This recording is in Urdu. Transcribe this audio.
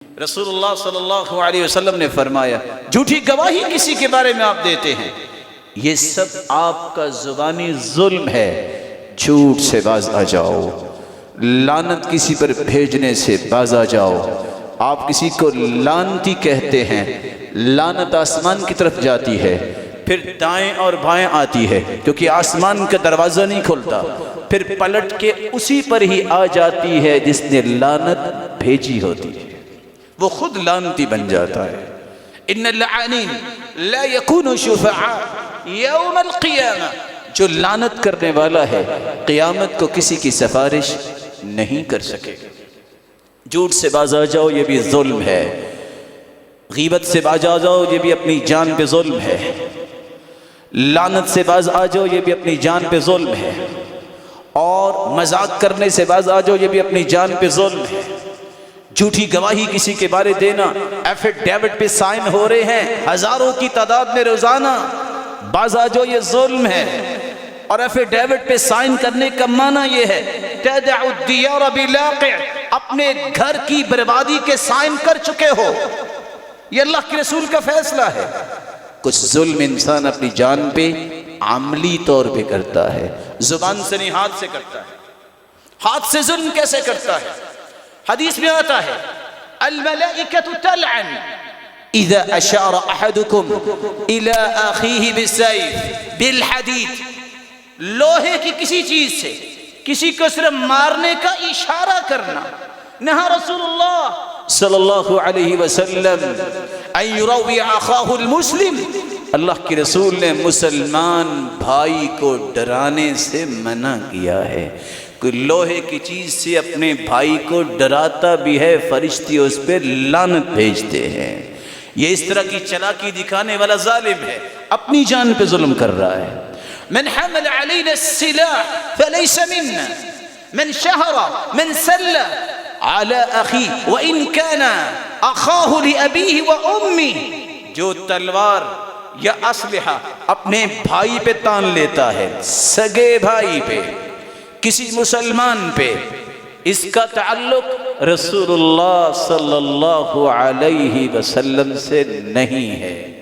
رسول اللہ صلی اللہ علیہ وسلم نے فرمایا جھوٹی گواہی کسی کے بارے میں آپ دیتے ہیں، یہ سب آپ کا زبانی ظلم ہے، جھوٹ سے باز آ جاؤ، لعنت کسی پر بھیجنے سے باز آ جاؤ۔ آپ کسی کو لعنتی کہتے ہیں، لعنت آسمان کی طرف جاتی ہے، پھر دائیں اور بائیں آتی ہے کیونکہ آسمان کا دروازہ نہیں کھلتا، پھر پلٹ کے اسی پر ہی آ جاتی ہے جس نے لعنت بھیجی ہوتی ہے، وہ خود لعنتی بن جاتا ہے۔ ان اللعانین لا یکون شفعاء یوم القیامہ، جو لعنت کرنے والا ہے قیامت کو کسی کی سفارش نہیں کر سکے گا۔ جھوٹ سے باز آ جاؤ، یہ بھی ظلم ہے۔ غیبت سے باز آ جاؤ، یہ بھی اپنی جان پہ ظلم ہے۔ لعنت سے باز آ جاؤ، یہ بھی اپنی جان پہ ظلم ہے۔ اور مذاق کرنے سے باز آ جاؤ، یہ بھی اپنی جان پہ ظلم ہے۔ جھوٹی گواہی کسی کے بارے دینا، ایفیڈیوٹ پہ سائن ہو رہے ہیں ہزاروں کی تعداد میں روزانہ، باز آ جاؤ یہ ظلم ہے۔ اور ایفیڈیوٹ پہ سائن کرنے کا معنی یہ ہے تدع الدیار بلاقع، اپنے گھر کی بربادی کے سائن کر چکے ہو، یہ اللہ کے رسول کا فیصلہ ہے۔ کچھ ظلم انسان اپنی جان پہ عملی طور پہ کرتا ہے، زبان سے نہیں ہاتھ سے کرتا ہے۔ ہاتھ سے ظلم کیسے کرتا ہے؟ حدیث میں آتا ہے الملائکۃ تلعن اذا اشار احدکم الى اخیہ بالسیف بالحدید، لوہے کی کسی چیز سے کسی کو صرف مارنے کا اشارہ کرنا۔ نہا رسول اللہ صلی اللہ علیہ وسلم ان یروی اخاہ المسلم، اللہ کے رسول نے مسلمان بھائی کو ڈرانے سے منع کیا ہے۔ کوئی لوہے کی چیز سے اپنے بھائی کو ڈراتا بھی ہے، فرشتے اس پہ لعنت بھیجتے ہیں۔ یہ اس طرح کی چلاکی دکھانے والا ظالم ہے، اپنی جان پہ ظلم کر رہا ہے۔ من حمل علینا السلاح فلیس منا، من شہر من سل علی اخی وان کان اخاہ لابیہ وامی، جو تلوار یا اسلحہ اپنے بھائی پہ تان لیتا ہے، سگے بھائی پہ، کسی مسلمان پہ، اس کا تعلق رسول اللہ صلی اللہ علیہ وسلم سے نہیں ہے۔